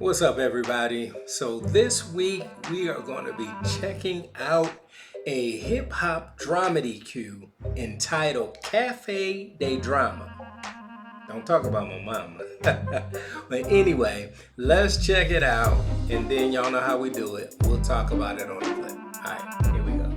What's up, everybody? So, this week we are going to be checking out a hip hop dramedy cue entitled Cafe de Drama. Don't talk about my mama. But anyway, let's check it out, and then y'all know how we do it. We'll talk about it on the flip. All right, here we go.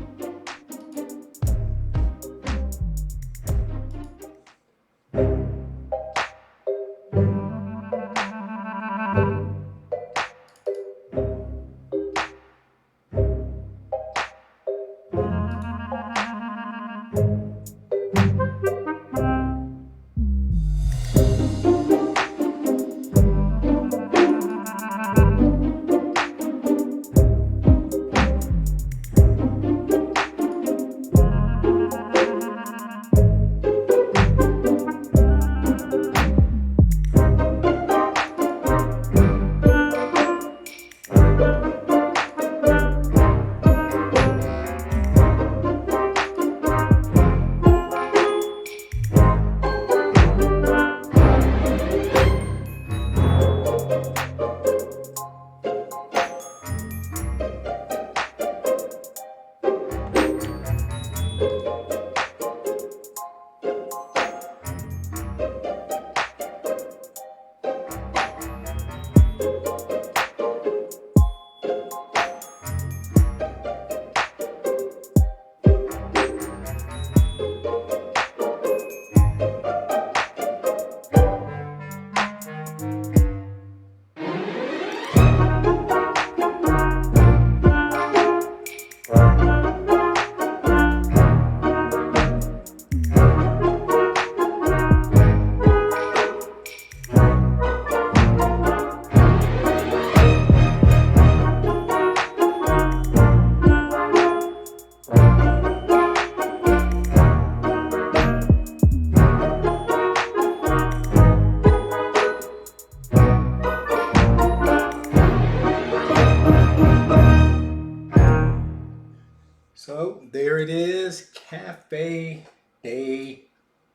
So there it is, Cafe de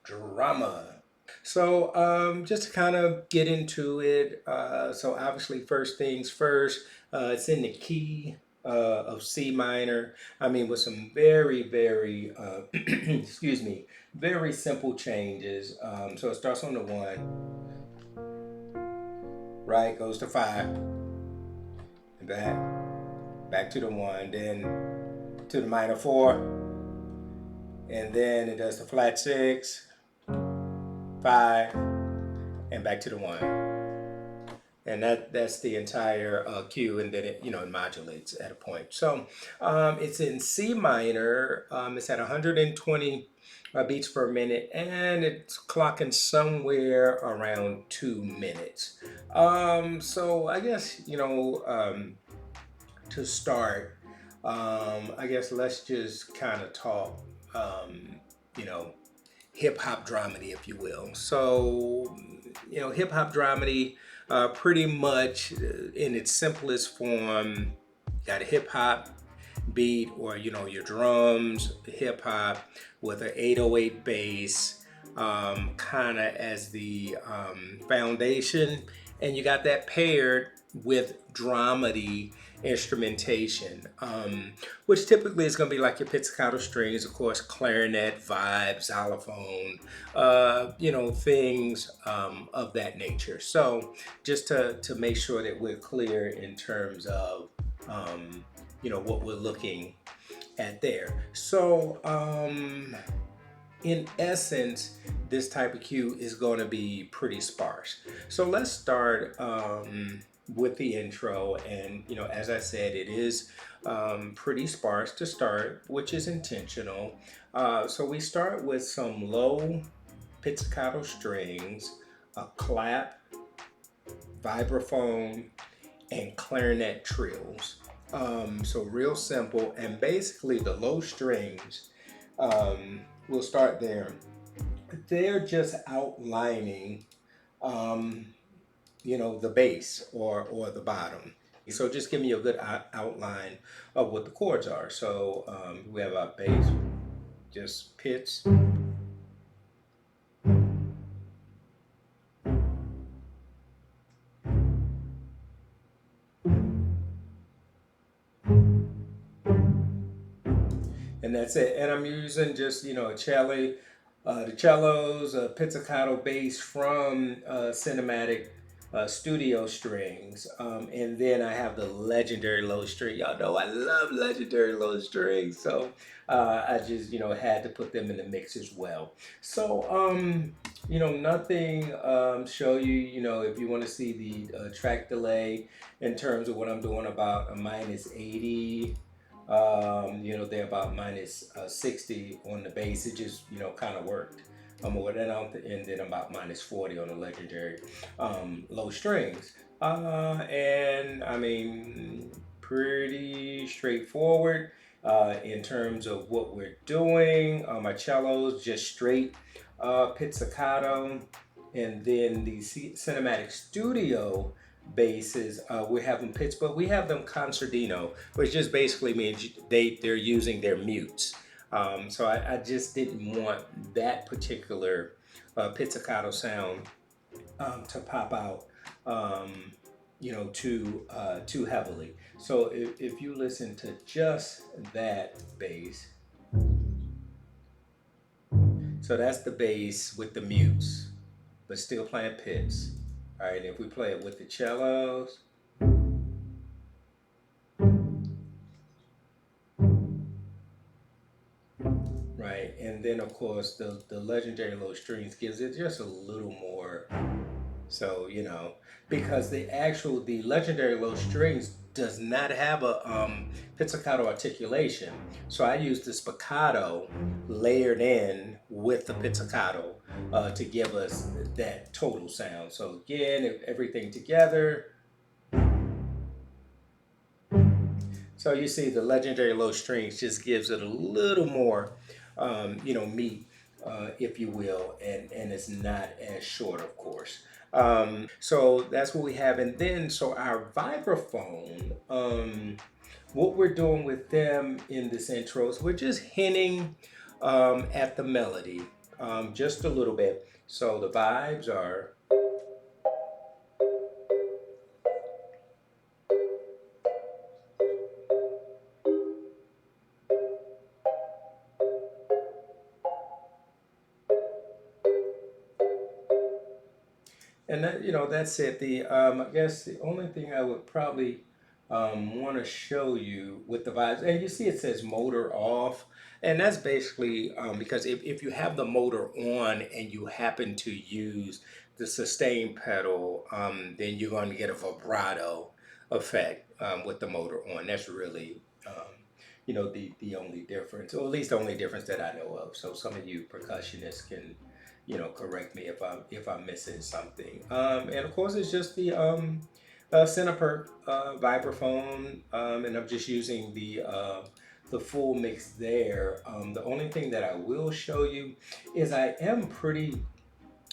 Drama. So just to kind of get into it, so obviously first things first, it's in the key of C minor. I mean, with some very, excuse me, very simple changes. So it starts on the one, right, goes to five, and back to the one, then to the minor four, and then it does the flat six, five, and back to the one, and that's the entire cue, and then it modulates at a point. So it's in C minor. It's at 120 beats per minute, and it's clocking somewhere around 2 minutes. So I guess to start, I guess let's just kind of talk, you know, hip hop dramedy, if you will. So, hip hop dramedy, pretty much in its simplest form, got a hip hop beat or, your drums, hip hop with an 808 bass, kind of as the foundation. And you got that paired with dramedy instrumentation, which typically is going to be like your pizzicato strings, of course, clarinet, vibe, xylophone, things of that nature. So just to make sure that we're clear in terms of, what we're looking at there. So in essence, this type of cue is going to be pretty sparse. So let's start with the intro, and as I said, it is pretty sparse to start, which is intentional. So we start with some low pizzicato strings, a clap, vibraphone, and clarinet trills. So real simple, and basically the low strings, we'll start there. They're just outlining the bass or the bottom. So just give me a good outline of what the chords are. So we have our bass, just pitch, and that's it. And I'm using just a cello, the cellos, a pizzicato bass from Cinematic Studio Strings, and then I have the legendary low string. Y'all know I love legendary low strings, so I just had to put them in the mix as well. So nothing show you if you want to see the track delay in terms of what I'm doing about a -80. They're about -60 on the bass. It just, kind of worked. And then about -40 on the legendary low strings. And I mean, pretty straightforward in terms of what we're doing. My cellos just straight pizzicato, and then the Cinematic Studio basses, we have them pitched, but we have them concertino, which just basically means they're using their mutes. So I just didn't want that particular pizzicato sound to pop out, too heavily. So if you listen to just that bass, so that's the bass with the mutes, but still playing pits. All right, if we play it with the cellos, right, and then of course the legendary low strings gives it just a little more. So because the legendary low strings does not have a pizzicato articulation, so I use the spiccato layered in with the pizzicato to give us that total sound. So again, if everything together. So you see the legendary low strings just gives it a little more, meat, if you will, and it's not as short, of course. So that's what we have. And then, so our vibraphone, what we're doing with them in this intro is we're just hinting at the melody just a little bit. So the vibes are. And that's it. I guess the only thing I would probably want to show you with the vibes, and you see it says motor off, and that's basically because if you have the motor on and you happen to use the sustain pedal, then you're going to get a vibrato effect with the motor on. That's really the only difference, or at least the only difference that I know of. So some of you percussionists can correct me if I'm missing something. And of course, it's just the Cineperk vibraphone, and I'm just using the full mix there. The only thing that I will show you is I am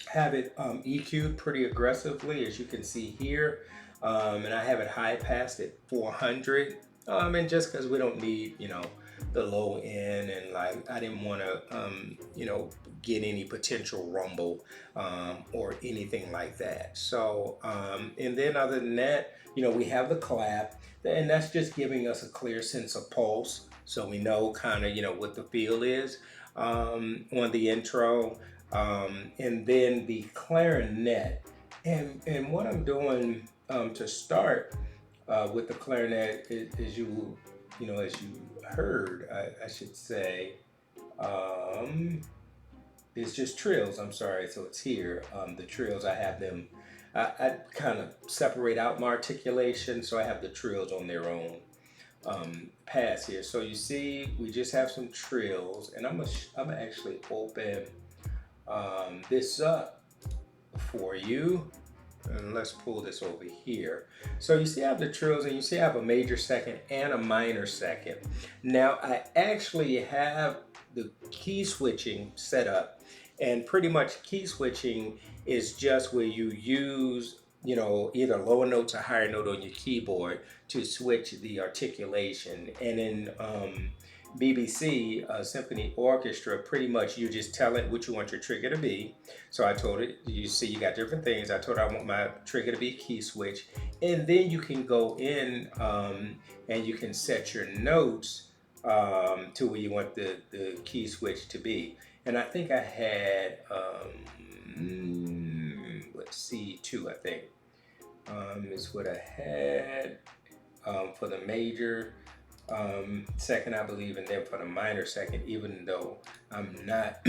have it EQ'd pretty aggressively, as you can see here, and I have it high passed at 400. And just because we don't need the low end, and like I didn't want to get any potential rumble or anything like that. So and then other than that, we have the clap, and that's just giving us a clear sense of pulse, so we know kind of what the feel is on the intro. And then the clarinet, and what I'm doing to start with the clarinet is as you heard, I should say, it's just trills. I'm sorry. So it's here. The trills, I have them. I kind of separate out my articulation, so I have the trills on their own pass here. So you see, we just have some trills, and I'm gonna actually open this up for you. And let's pull this over here. So you see I have the trills, and you see I have a major second and a minor second. Now I actually have the key switching set up, and pretty much key switching is just where you use either lower notes or higher note on your keyboard to switch the articulation. And in BBC Symphony Orchestra, pretty much you just tell it what you want your trigger to be. So I told it, you see you got different things. I told it I want my trigger to be key switch, and then you can go in and you can set your notes to where you want the key switch to be. And I think I had, what, C2, I think, is what I had for the major second, I believe, and then for the minor second, even though I'm not,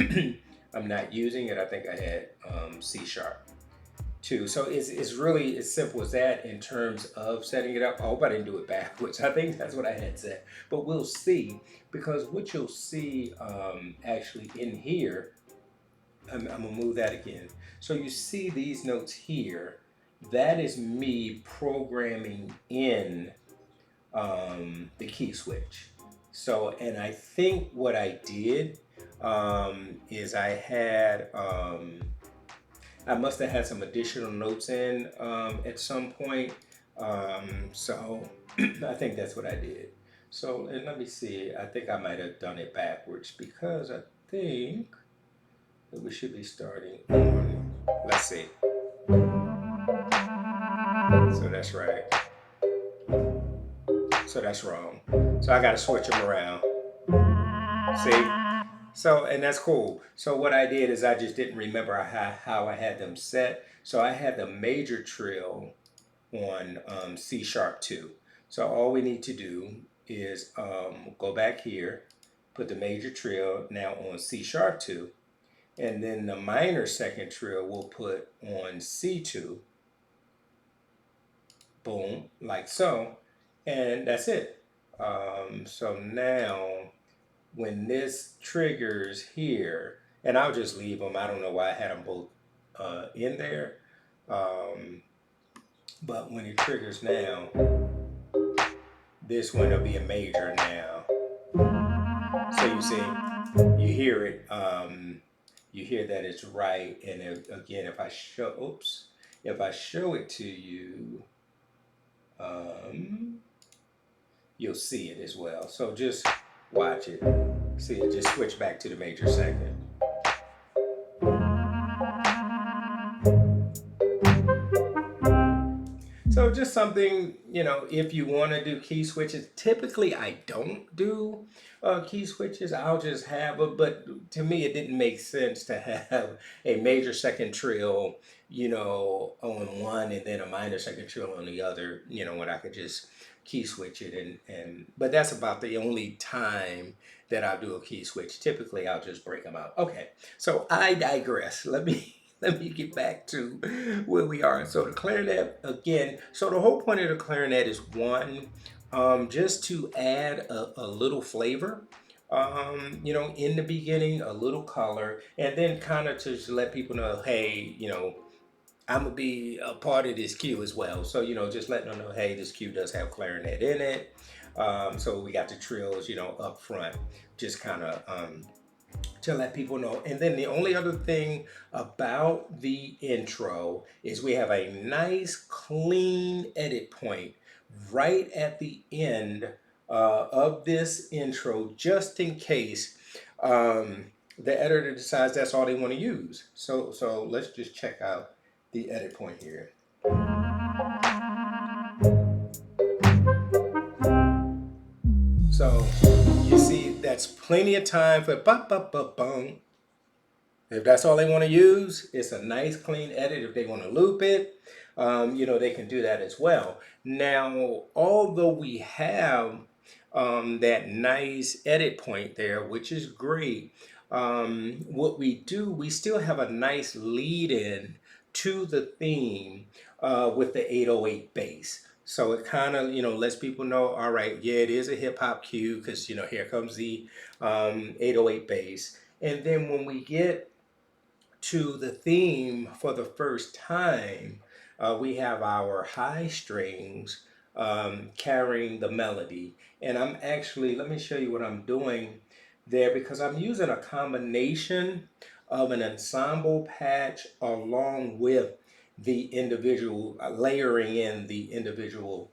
I'm not using it, I think I had C sharp too. So it's really as simple as that in terms of setting it up. I hope I didn't do it backwards. I think that's what I had said, but we'll see, because what you'll see actually in here, I'm gonna move that again. So you see these notes here. That is me programming in the key switch. So, and I think what I did is I must have had some additional notes in at some point. So I think that's what I did. So, and let me see, I think I might have done it backwards, because I think that we should be starting on, let's see. So that's right. So that's wrong. So I got to switch them around. See? So, and that's cool. So what I did is I just didn't remember how I had them set. So I had the major trill on C sharp 2. So all we need to do is go back here, put the major trill now on C sharp 2, and then the minor second trill we'll put on C2, boom, like so, and that's it. So now when this triggers here, and I'll just leave them, I don't know why I had them both in there, but when it triggers now, this one will be a major now. So you see, you hear it, you hear that it's right, and again, if I show, oops, if I show it to you, you'll see it as well. So just watch it. See it just switch back to the major second. So just something, if you want to do key switches, typically I don't do key switches. I'll just have but to me it didn't make sense to have a major second trill, on one and then a minor second trill on the other, when I could just key switch it but that's about the only time that I'll do a key switch. Typically I'll just break them out. Okay, so I digress. Let me get back to where we are. So the clarinet, again, so the whole point of the clarinet is one, just to add a little flavor, in the beginning, a little color, and then kind of to just let people know, hey, I'm gonna be a part of this cue as well. So, just letting them know, hey, this cue does have clarinet in it. So we got the trills, up front, just kind of to let people know. And then the only other thing about the intro is we have a nice clean edit point right at the end of this intro, just in case the editor decides that's all they want to use. So let's just check out the edit point here. So you see that's plenty of time for ba-ba-ba-bum. If that's all they want to use, it's a nice clean edit. If they want to loop it, they can do that as well. Now, although we have that nice edit point there, which is great, what we do, we still have a nice lead in to the theme with the 808 bass. So it kind of, lets people know, all right, yeah, it is a hip hop cue, because, here comes the 808 bass. And then when we get to the theme for the first time, we have our high strings carrying the melody. And I'm actually, let me show you what I'm doing there, because I'm using a combination of an ensemble patch along with the individual, layering in the individual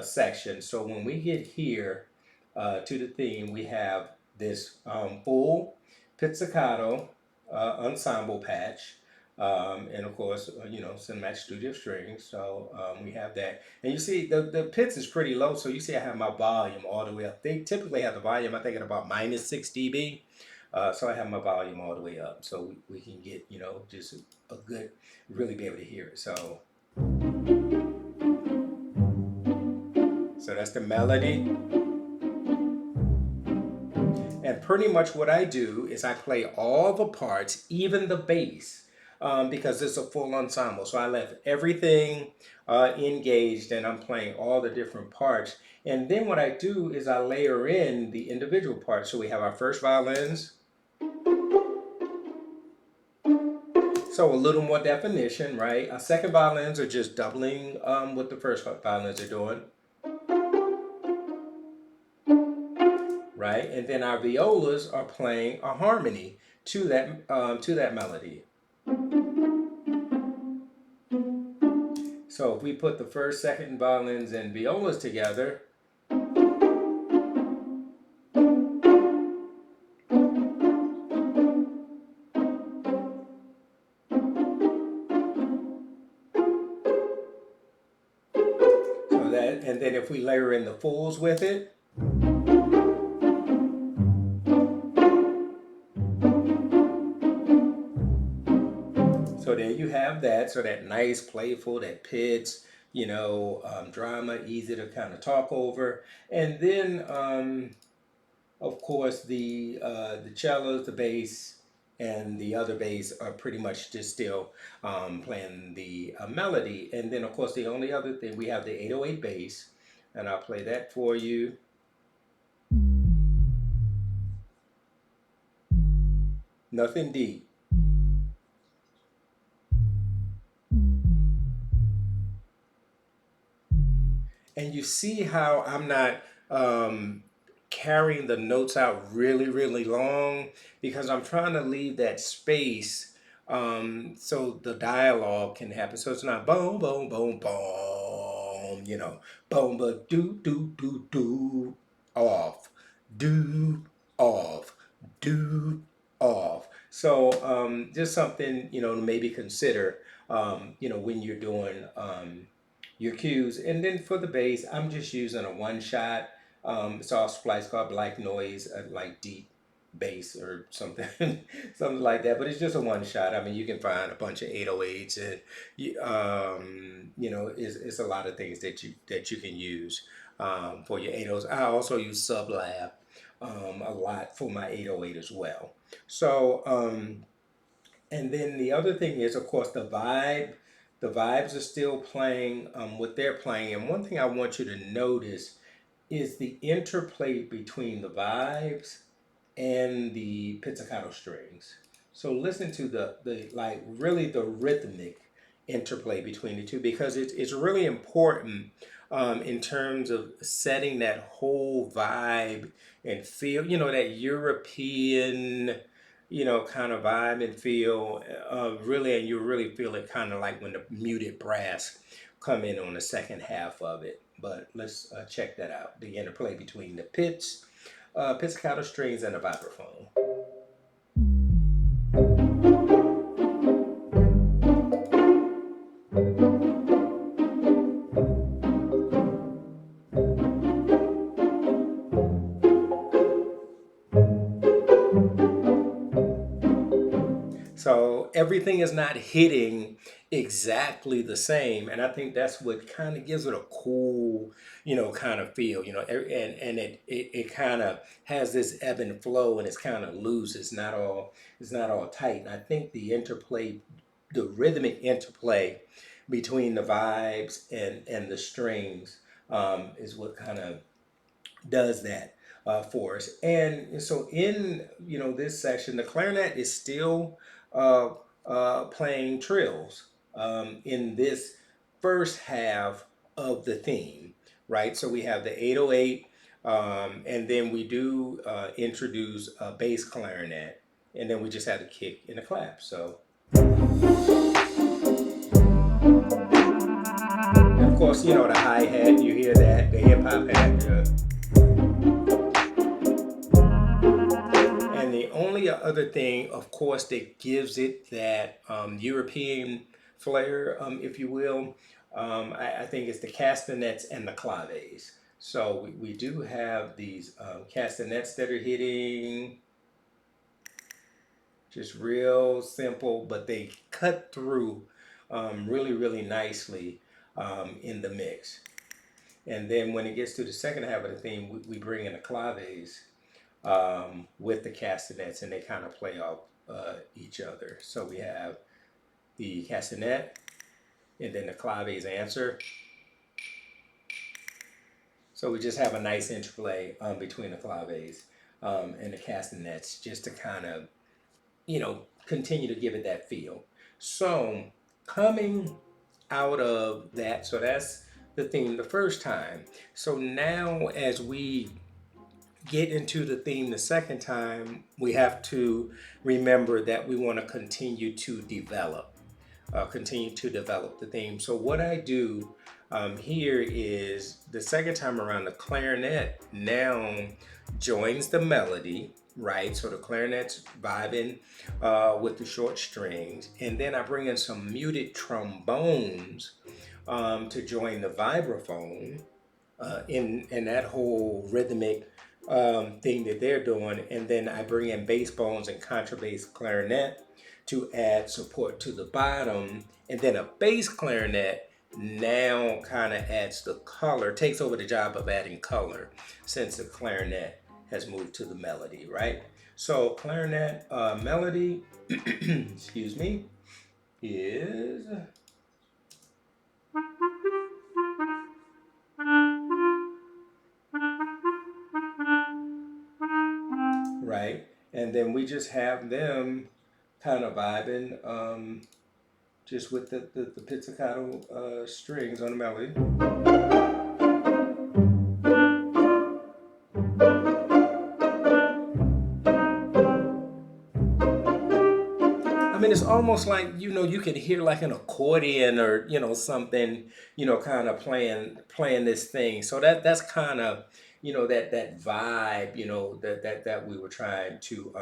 sections. So when we get here to the theme, we have this full pizzicato ensemble patch. And of course, some match studio strings. So we have that. And you see the pitch is pretty low. So you see I have my volume all the way up. They typically have the volume, I think, at about -6 dB. So I have my volume all the way up. So we can get, just a good, really be able to hear it. So that's the melody. And pretty much what I do is I play all the parts, even the bass, because it's a full ensemble. So I left everything engaged and I'm playing all the different parts. And then what I do is I layer in the individual parts. So we have our first violins. So a little more definition, right? Our second violins are just doubling what the first violins are doing. Right, and then our violas are playing a harmony to that melody. So if we put the first, second violins and violas together, so that, and then if we layer in the fulls with it. So there you have that. So that nice, playful, that pitch, drama, easy to kind of talk over. And then, of course, the cellos, the bass, and the other bass are pretty much just still playing the melody. And then, of course, the only other thing, we have the 808 bass. And I'll play that for you. Nothing deep. And you see how I'm not carrying the notes out really, really long, because I'm trying to leave that space so the dialogue can happen. So it's not boom, boom, boom, boom, boom, but do, off, do, off, do, off. So just something, to maybe consider, when you're doing your cues. And then for the bass, I'm just using a one shot. It's all splice called Black Noise, like deep bass or something, something like that. But it's just a one shot. I mean, you can find a bunch of 808s, and it's a lot of things that you can use for your 808s. I also use Sublab a lot for my 808 as well. So, and then the other thing is, of course, the vibe. The vibes are still playing what they're playing. And one thing I want you to notice is the interplay between the vibes and the pizzicato strings. So listen to the really the rhythmic interplay between the two, because it's really important in terms of setting that whole vibe and feel, that European kind of vibe and feel, really, and you really feel it kind of like when the muted brass come in on the second half of it. But let's check that out. The interplay between the pizzicato strings and the vibraphone. So everything is not hitting exactly the same, and I think that's what kind of gives it a cool, kind of feel, and it kind of has this ebb and flow, and it's kind of loose. It's not all tight. And I think the rhythmic interplay between the vibes and the strings is what kind of does that for us. And so in this section, the clarinet is still playing trills in this first half of the theme, right? So we have the 808, and then we do introduce a bass clarinet, and then we just have the kick and the clap. So, and of course, the hi-hat, you hear that, the hip-hop hat. And the only other thing, of course, that gives it that European flair, if you will, I think it's the castanets and the claves. So we do have these castanets that are hitting just real simple, but they cut through really, really nicely in the mix. And then when it gets to the second half of the theme, we bring in the claves with the castanets, and they kind of play off each other. So we have the castanet, and then the claves answer. So we just have a nice interplay between the claves and the castanets, just to kind of, continue to give it that feel. So coming out of that, so that's the theme the first time. So now as we get into the theme the second time, we have to remember that we want to continue to develop the theme. So what I do here is the second time around, the clarinet now joins the melody, right? So the clarinet's vibing with the short strings, and then I bring in some muted trombones to join the vibraphone in that whole rhythmic thing that they're doing, and then I bring in bass bones and contrabass clarinet to add support to the bottom, and then a bass clarinet now kind of adds the color, takes over the job of adding color since the clarinet has moved to the melody, right? So clarinet melody, excuse me, is right, and then we just have them kind of vibing just with the pizzicato strings on the melody. I mean, it's almost like, you can hear like an accordion or, something, kind of playing this thing. So that's kind of, that vibe, that we were trying to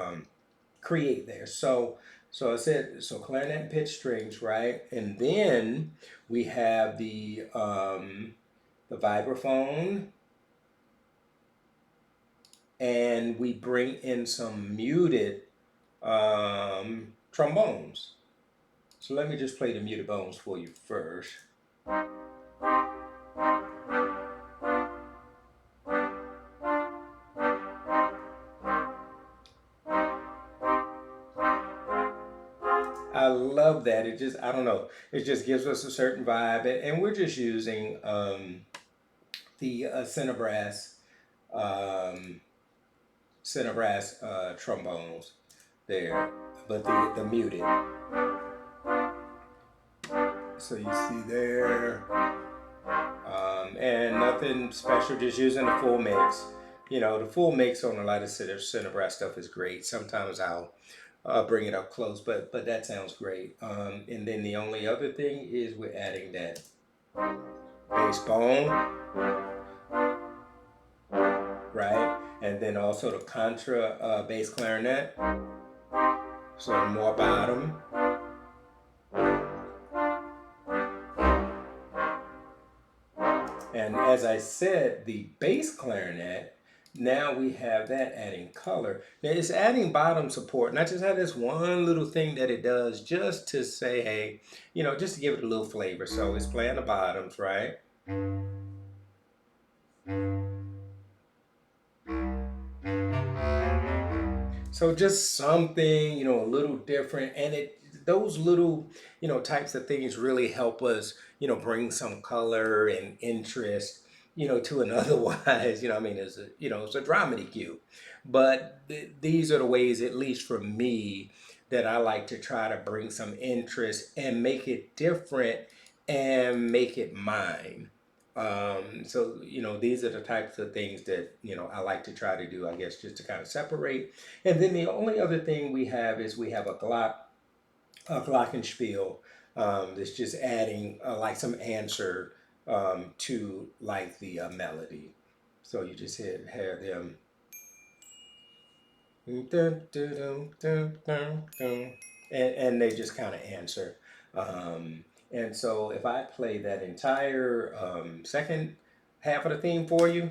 create there. So I said, so clarinet and pitch strings, right? And then we have the vibraphone, and we bring in some muted trombones. So let me just play the muted bones for you first. I love that. It just, I don't know, it just gives us a certain vibe. And we're just using the center brass trombones there, but the muted. So you see there, and nothing special, just using the full mix. The full mix on a lot of center brass stuff is great. Sometimes I'll bring it up close, but that sounds great. And then the only other thing is we're adding that bass bone, right? And then also the contra bass clarinet, so more bottom. And as I said, the bass clarinet, now we have that adding color. Now it's adding bottom support, and I just have this one little thing that it does just to say, hey, just to give it a little flavor. So it's playing the bottoms, right? So just something, a little different, and those little, types of things really help us, bring some color and interest, to an otherwise, I mean, it's a dramedy cue. But these are the ways, at least for me, that I like to try to bring some interest and make it different and make it mine. So, these are the types of things that, I like to try to do, I guess, just to kind of separate. And then the only other thing we have is we have a glockenspiel that's just adding like some answer to like the melody. So you just have them. And they just kind of answer. And so if I play that entire second half of the theme for you.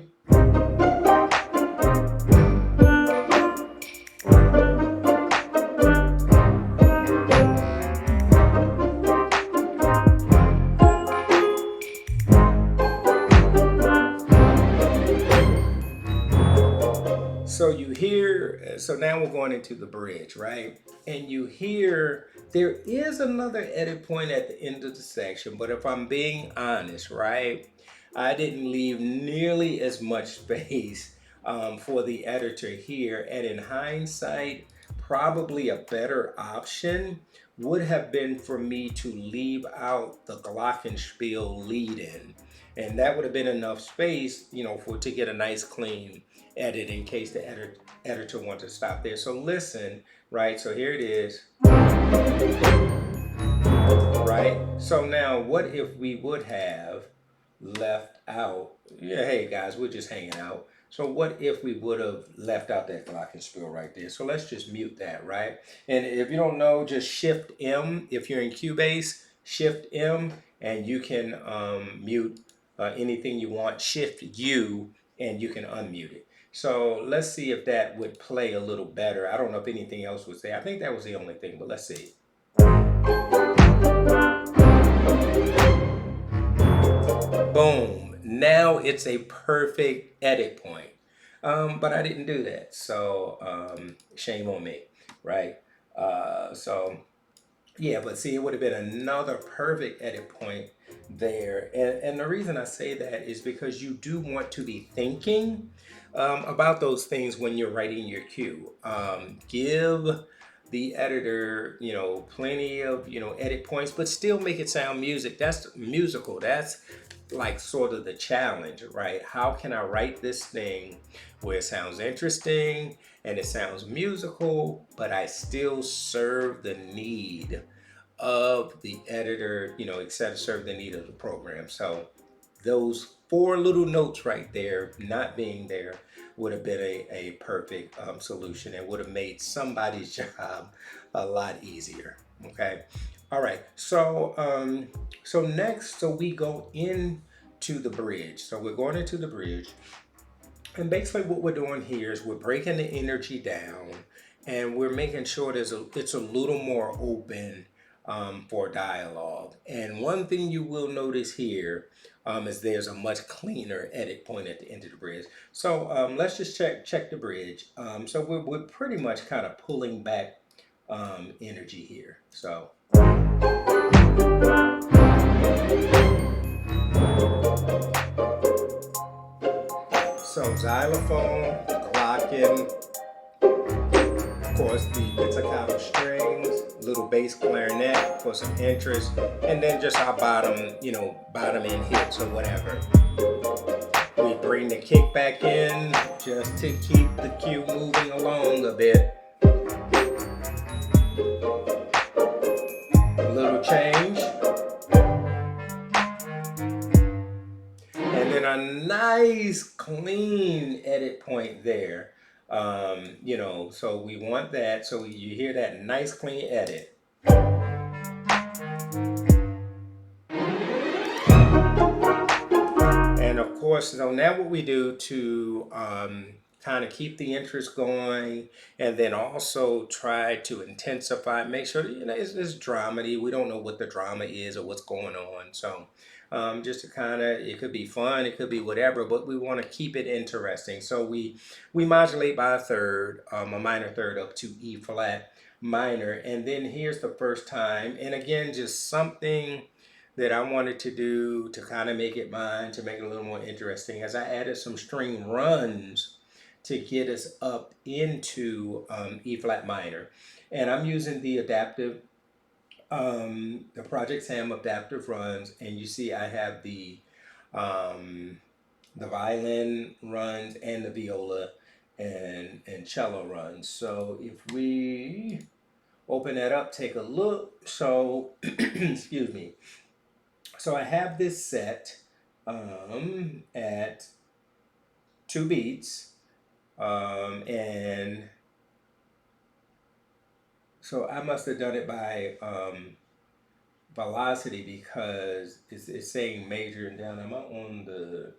So you hear, so now we're going into the bridge, right? And you hear there is another edit point at the end of the section, but if I'm being honest, right, I didn't leave nearly as much space for the editor here. And in hindsight, probably a better option would have been for me to leave out the glockenspiel lead in. And that would have been enough space, for to get a nice clean edit in case the editor wants to stop there. So listen, right? So here it is, right? So now what if we would have left out, yeah, hey guys, we're just hanging out. So what if we would have left out that glockenspiel right there? So let's just mute that, right? And if you don't know, just Shift M. If you're in Cubase, Shift M, and you can mute anything you want. Shift U, and you can unmute it. So let's see if that would play a little better. I don't know if anything else was there. I think that was the only thing, but let's see. Boom. Now it's a perfect edit point. But I didn't do that. So shame on me, right? So yeah, but see, it would have been another perfect edit point there. And the reason I say that is because you do want to be thinking about those things when you're writing your cue. Give the editor, plenty of, edit points, but still make it sound that's musical. That's like sort of the challenge, right? How can I write this thing where it sounds interesting and it sounds musical, but I still serve the need of the editor, etc., serve the need of the program. So those four little notes right there, not being there, would have been a perfect solution and would have made somebody's job a lot easier. Okay. All right. So next, so we go into the bridge. So we're going into the bridge. And basically what we're doing here is we're breaking the energy down and we're making sure it's a little more open for dialogue. And one thing you will notice here is there's a much cleaner edit point at the end of the bridge. So let's just check the bridge. So we're pretty much kind of pulling back energy here. So xylophone, glocking, of course the pizzicato strings, little bass clarinet for some interest, and then just our bottom end hits or whatever. We bring the kick back in just to keep the cue moving along a bit. A little change. And then a nice clean edit point there. So we want that. So you hear that nice clean edit. And of course, so now what we do to kind of keep the interest going and then also try to intensify, make sure it's dramedy. We don't know what the drama is or what's going on. So just to kind of, it could be fun, it could be whatever, but we want to keep it interesting. So we modulate by a third, a minor third up to E flat minor. And then here's the first time. And again, just something that I wanted to do to kind of make it mine, to make it a little more interesting, as I added some string runs to get us up into E flat minor. And I'm using the adaptive, the Project Sam adaptive runs, and you see I have the violin runs and the viola and cello runs. So if we open that up, take a look. So, excuse me. So I have this set at 2 beats, and So I must have done it by velocity because it's saying major and down. Am I on the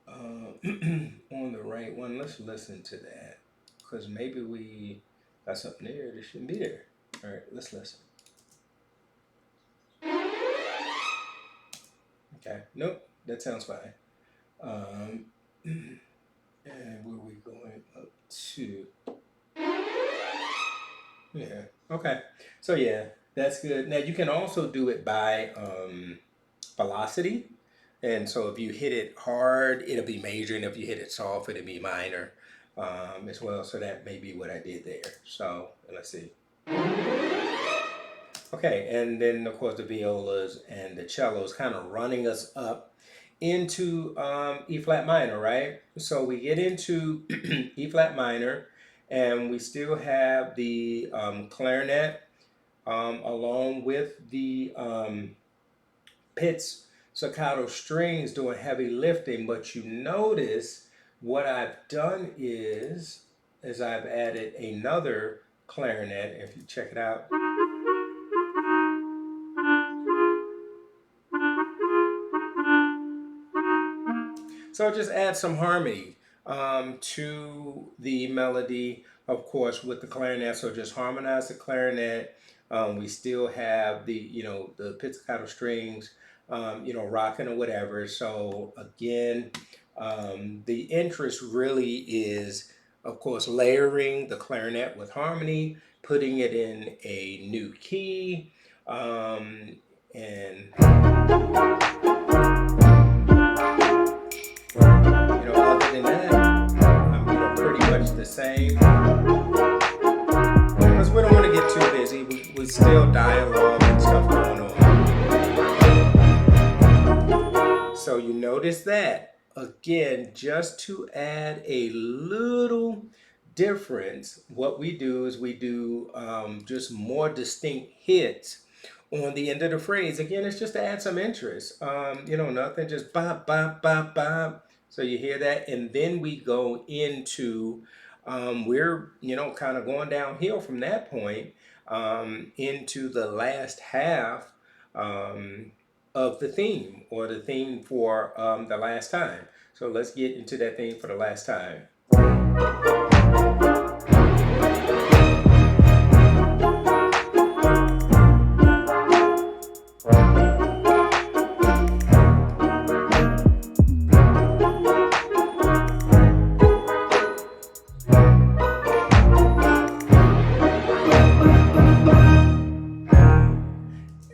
on the right one? Let's listen to that because maybe we got something there that shouldn't be there. All right, let's listen. Okay, nope, that sounds fine. Um, and where are we going up to? Yeah. Okay. So yeah, that's good. Now you can also do it by velocity. And so if you hit it hard, it'll be major, and if you hit it soft, it'll be minor as well. So that may be what I did there. So let's see. Okay, and then of course the violas and the cellos kind of running us up into E flat minor, right? So we get into E flat minor, and we still have the clarinet along with the pizzicato staccato strings doing heavy lifting. But you notice what I've done is I've added another clarinet. If you check it out. So just add some harmony to the melody, of course, with the clarinet. So just harmonize the clarinet. We still have the, the pizzicato strings, rocking or whatever. So again, the interest really is, of course, layering the clarinet with harmony, putting it in a new key, and other than that, pretty much the same. Because we don't want to get too busy. We still dialogue and stuff going on. So you notice that. Again, just to add a little difference, what we do is we do just more distinct hits on the end of the phrase. Again, it's just to add some interest. Nothing, just bop, bop, bop, bop. So you hear that, and then we go into, we're, kind of going downhill from that point into the last half of the theme, or the theme for the last time. So let's get into that theme for the last time.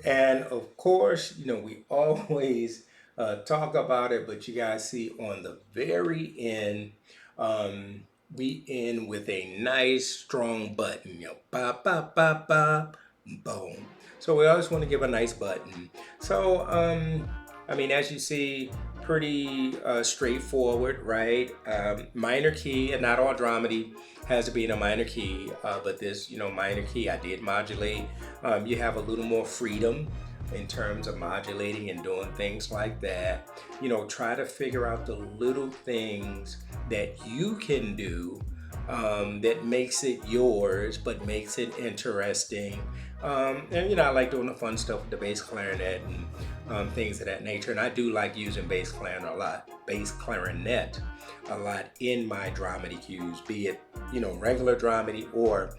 And of course, we always talk about it, but you guys see on the very end, we end with a nice strong button, bop, bop, bop, bop, boom. So we always want to give a nice button. So, as you see, pretty straightforward, right? Minor key, and not all dramedy has to be in a minor key, but this, minor key, I did modulate. You have a little more freedom in terms of modulating and doing things like that. Try to figure out the little things that you can do that makes it yours, but makes it interesting. And I like doing the fun stuff with the bass clarinet and things of that nature. And I do like using bass clarinet a lot in my dramedy cues, be it regular dramedy or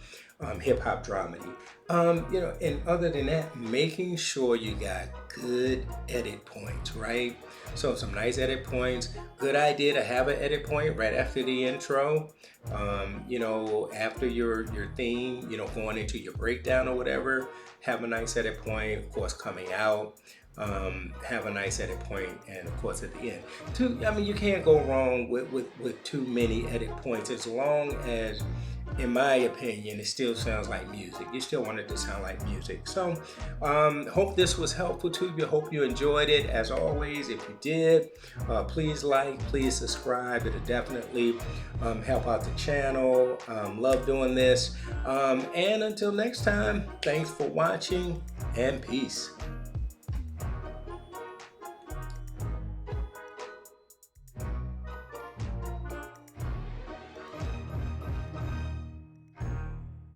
hip hop dramedy. And other than that, making sure you got good edit points, right? So some nice edit points. Good idea to have an edit point right after the intro. After your theme, going into your breakdown or whatever, have a nice edit point. Of course, coming out, have a nice edit point, and of course at the end. You can't go wrong with too many edit points, as long as, in my opinion, it still sounds like music. You still want it to sound like music. So hope this was helpful to you. Hope you enjoyed it. As always, if you did, please like, please subscribe. It'll definitely help out the channel. Love doing this. And until next time, thanks for watching, and peace.